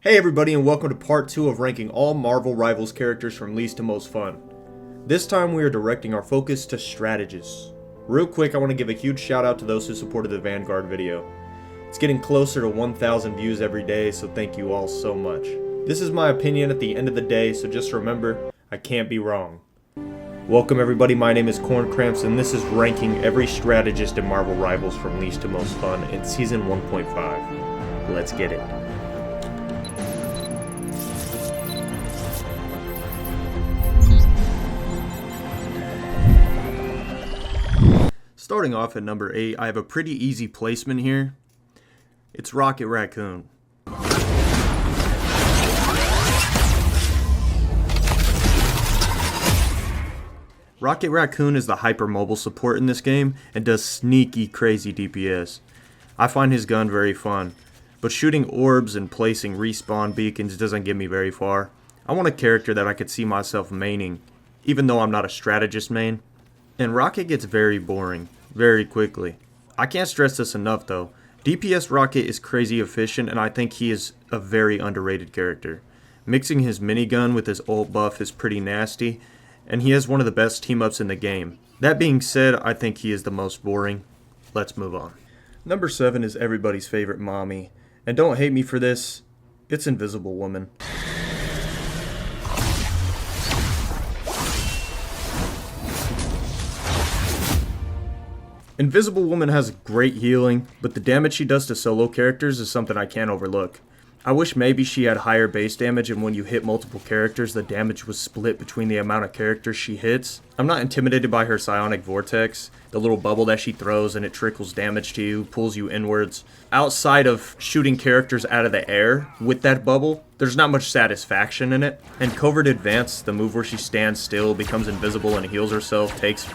Hey everybody, and welcome to part 2 of ranking all Marvel Rivals characters from least to most fun. This time we are directing our focus to Strategists. Real quick, I want to give a huge shout out to those who supported the Vanguard video. It's getting closer to 1,000 views every day, so thank you all so much. This is my opinion at the end of the day, so just remember, I can't be wrong. Welcome everybody, my name is Corn Cramps, and this is ranking every strategist in Marvel Rivals from least to most fun in Season 1.5. Let's get it. Starting off at number 8, I have a pretty easy placement here. It's Rocket Raccoon. Rocket Raccoon is the hypermobile support in this game and does sneaky crazy DPS. I find his gun very fun, but shooting orbs and placing respawn beacons doesn't get me very far. I want a character that I could see myself maining, even though I'm not a strategist main. And Rocket gets very boring very quickly. I can't stress this enough though. DPS Rocket is crazy efficient, and I think he is a very underrated character. Mixing his minigun with his ult buff is pretty nasty, and he has one of the best team ups in the game. That being said, I think he is the most boring. Let's move on. Number 7 is everybody's favorite mommy, and don't hate me for this, it's Invisible Woman. Invisible Woman has great healing, but the damage she does to solo characters is something I can't overlook. I wish maybe she had higher base damage, and when you hit multiple characters, the damage was split between the amount of characters she hits. I'm not intimidated by her psionic vortex, the little bubble that she throws and it trickles damage to you, pulls you inwards. Outside of shooting characters out of the air with that bubble, there's not much satisfaction in it. And Covert Advance, the move where she stands still, becomes invisible and heals herself, takes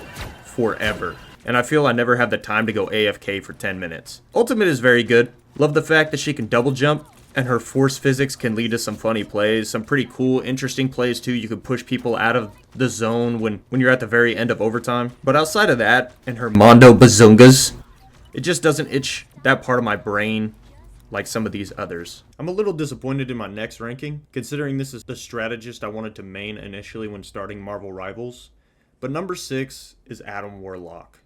forever. And I feel I never have the time to go AFK for 10 minutes. Ultimate is very good. Love the fact that she can double jump, and her force physics can lead to some funny plays, some pretty cool, interesting plays too. You can push people out of the zone when you're at the very end of overtime. But outside of that, and her Mondo Bazungas, it just doesn't itch that part of my brain like some of these others. I'm a little disappointed in my next ranking, considering this is the strategist I wanted to main initially when starting Marvel Rivals. But number 6 is Adam Warlock.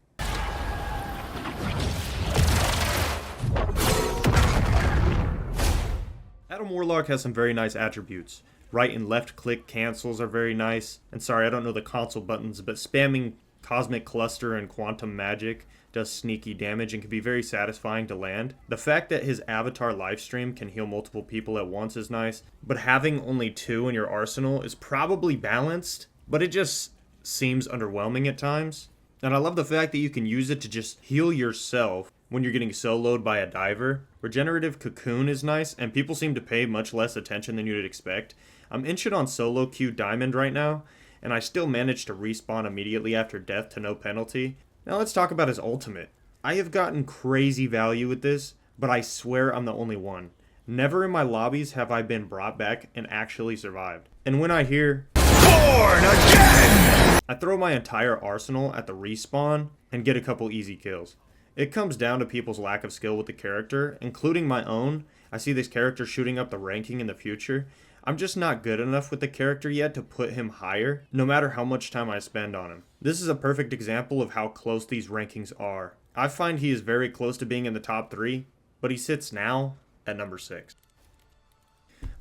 Adam Warlock has some very nice attributes. Right and left click cancels are very nice. And sorry, I don't know the console buttons, but spamming Cosmic Cluster and Quantum Magic does sneaky damage and can be very satisfying to land. The fact that his avatar livestream can heal multiple people at once is nice, but having only 2 in your arsenal is probably balanced, but it just seems underwhelming at times. And I love the fact that you can use it to just heal yourself when you're getting soloed by a diver. Regenerative Cocoon is nice, and people seem to pay much less attention than you'd expect. I'm inching on solo Q Diamond right now, and I still managed to respawn immediately after death to no penalty. Now let's talk about his ultimate. I have gotten crazy value with this, but I swear I'm the only one. Never in my lobbies have I been brought back and actually survived. And when I hear "Born Again!" I throw my entire arsenal at the respawn and get a couple easy kills. It comes down to people's lack of skill with the character, including my own. I see this character shooting up the ranking in the future. I'm just not good enough with the character yet to put him higher, no matter how much time I spend on him. This is a perfect example of how close these rankings are. I find he is very close to being in the top 3, but he sits now at number 6.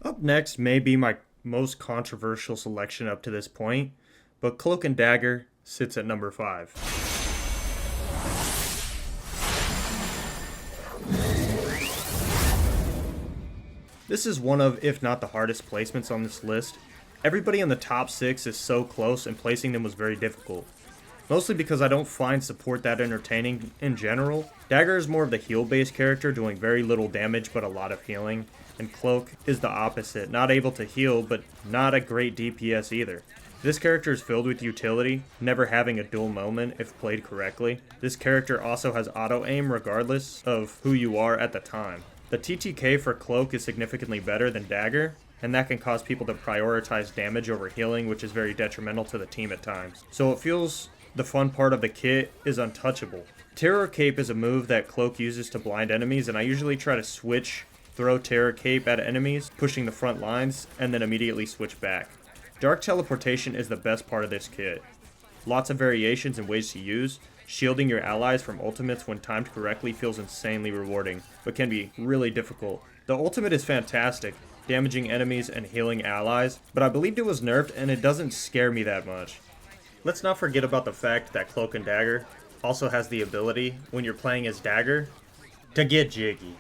Up next may be my most controversial selection up to this point, but Cloak and Dagger sits at number 5. This is one of, if not the hardest placements on this list. Everybody in the top 6 is so close, and placing them was very difficult. Mostly because I don't find support that entertaining in general. Dagger is more of the heal-based character, doing very little damage but a lot of healing. And Cloak is the opposite, not able to heal, but not a great DPS either. This character is filled with utility, never having a dull moment if played correctly. This character also has auto-aim regardless of who you are at the time. The TTK for Cloak is significantly better than Dagger, and that can cause people to prioritize damage over healing, which is very detrimental to the team at times. So it feels the fun part of the kit is untouchable. Terror Cape is a move that Cloak uses to blind enemies, and I usually try to switch throw Terror Cape at enemies, pushing the front lines, and then immediately switch back. Dark Teleportation is the best part of this kit. Lots of variations and ways to use. Shielding your allies from ultimates when timed correctly feels insanely rewarding, but can be really difficult. The ultimate is fantastic, damaging enemies and healing allies, but I believed it was nerfed and it doesn't scare me that much. Let's not forget about the fact that Cloak and Dagger also has the ability, when you're playing as Dagger, to get jiggy.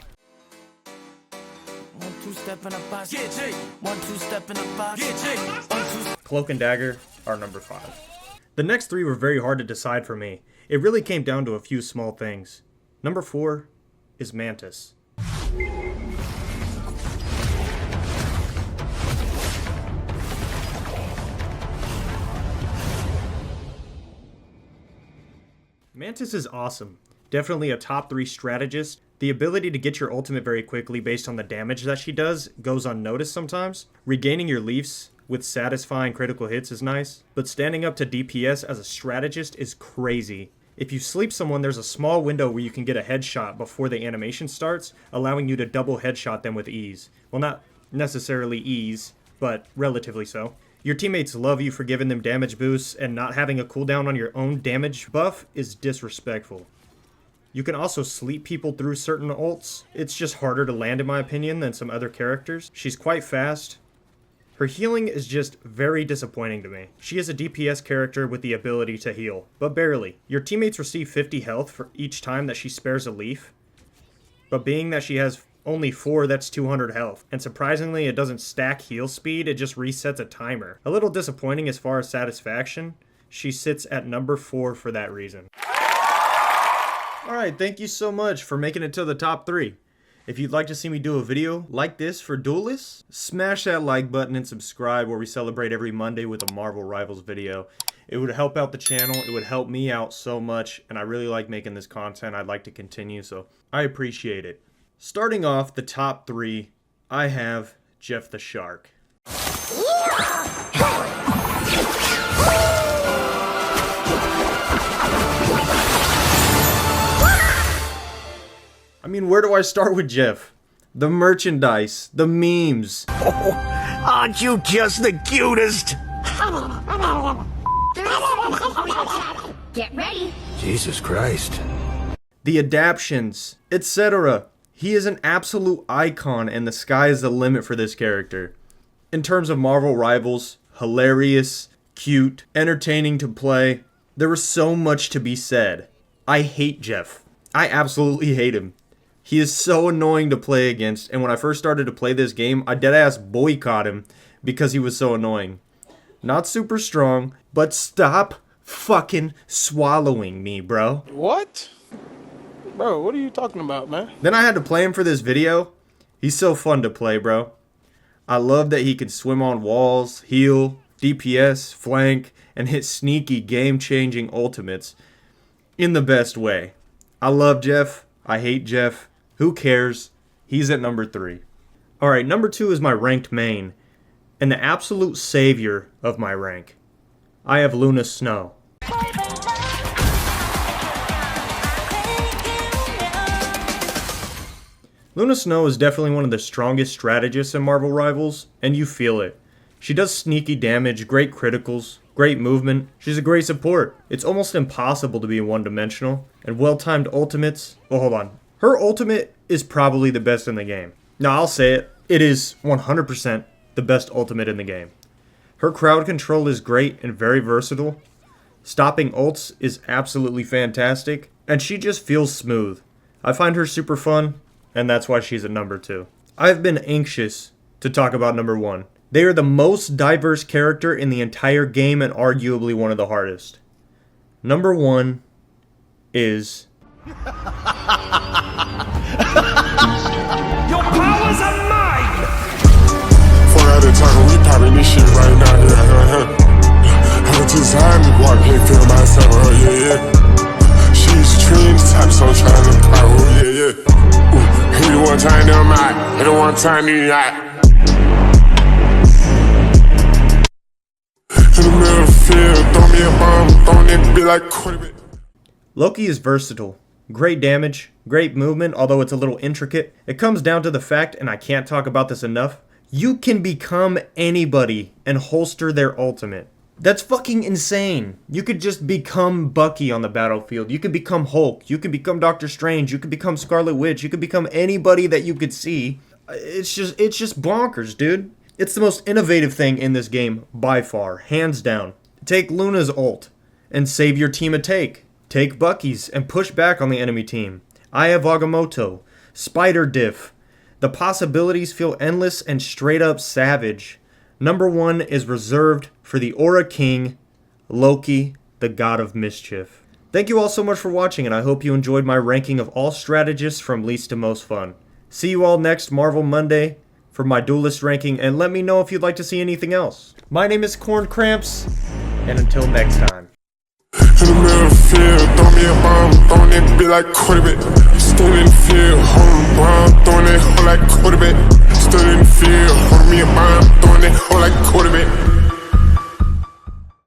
1 2 step in a box. Get jig. 1 2 step in a box. Get jig. 1 2. Cloak and Dagger are number 5. The next 3 were very hard to decide for me. It really came down to a few small things. Number 4 is Mantis. Mantis is awesome. Definitely a top 3 strategist. The ability to get your ultimate very quickly based on the damage that she does goes unnoticed sometimes. Regaining your leaves with satisfying critical hits is nice, but standing up to DPS as a strategist is crazy. If you sleep someone, there's a small window where you can get a headshot before the animation starts, allowing you to double headshot them with ease. Well, not necessarily ease, but relatively so. Your teammates love you for giving them damage boosts, and not having a cooldown on your own damage buff is disrespectful. You can also sleep people through certain ults. It's just harder to land in my opinion than some other characters. She's quite fast. Her healing is just very disappointing to me. She is a DPS character with the ability to heal, but barely. Your teammates receive 50 health for each time that she spares a leaf, but being that she has only 4, that's 200 health. And surprisingly, it doesn't stack heal speed, it just resets a timer. A little disappointing as far as satisfaction. She sits at number 4 for that reason. Alright, thank you so much for making it to the top 3. If you'd like to see me do a video like this for Duelists, smash that like button and subscribe, where we celebrate every Monday with a Marvel Rivals video. It would help out the channel, it would help me out so much, and I really like making this content. I'd like to continue, so I appreciate it. Starting off the top 3, I have Jeff the Shark. I mean, where do I start with Jeff? The merchandise, the memes. Oh, aren't you just the cutest? Get ready. Jesus Christ. The adaptions, etc. He is an absolute icon, and the sky is the limit for this character. In terms of Marvel Rivals, hilarious, cute, entertaining to play. There was so much to be said. I hate Jeff. I absolutely hate him. He is so annoying to play against, and when I first started to play this game, I deadass boycott him because he was so annoying. Not super strong, but stop fucking swallowing me, bro. What? Bro, what are you talking about, man? Then I had to play him for this video. He's so fun to play, bro. I love that he can swim on walls, heal, DPS, flank, and hit sneaky game-changing ultimates in the best way. I love Jeff. I hate Jeff. Who cares? He's at number 3. Alright, number 2 is my ranked main, and the absolute savior of my rank. I have Luna Snow. Luna Snow is definitely one of the strongest strategists in Marvel Rivals, and you feel it. She does sneaky damage, great criticals, great movement. She's a great support. It's almost impossible to be one-dimensional, and well-timed ultimates. Well, hold on. Her ultimate is probably the best in the game. Now, I'll say it. It is 100% the best ultimate in the game. Her crowd control is great and very versatile. Stopping ults is absolutely fantastic, and she just feels smooth. I find her super fun, and that's why she's at number 2. I've been anxious to talk about number 1. They are the most diverse character in the entire game and arguably one of the hardest. Number 1 is... Your powers are mine! 4 out of time, we popping this shit right now, yeah. I'm just high to walk and feel myself, oh yeah, yeah. She's trend type, so trying to pop, oh yeah, yeah. Ooh, hit it one time, never mind. Hit it one time, need not. In the middle of the field, throw me a bomb, throwing it be like quarterback. Loki is versatile. Great damage, great movement, although it's a little intricate. It comes down to the fact, and I can't talk about this enough, you can become anybody and holster their ultimate. That's fucking insane. You could just become Bucky on the battlefield. You could become Hulk. You could become Doctor Strange. You could become Scarlet Witch. You could become anybody that you could see. It's just bonkers, dude. It's the most innovative thing in this game by far, hands down. Take Luna's ult and save your team a take. Take Bucky's and push back on the enemy team. I have Agamotto, Spider Diff. The possibilities feel endless and straight up savage. Number 1 is reserved for the Aura King, Loki, the God of Mischief. Thank you all so much for watching, and I hope you enjoyed my ranking of all strategists from least to most fun. See you all next Marvel Monday for my duelist ranking, and let me know if you'd like to see anything else. My name is Corn Cramps, and until next time. In the middle of the field, throw me a bomb, throwing it be like quarterback. Still in the field, holding the ground, throwing it hole like quarterback. Still in the field, holding me a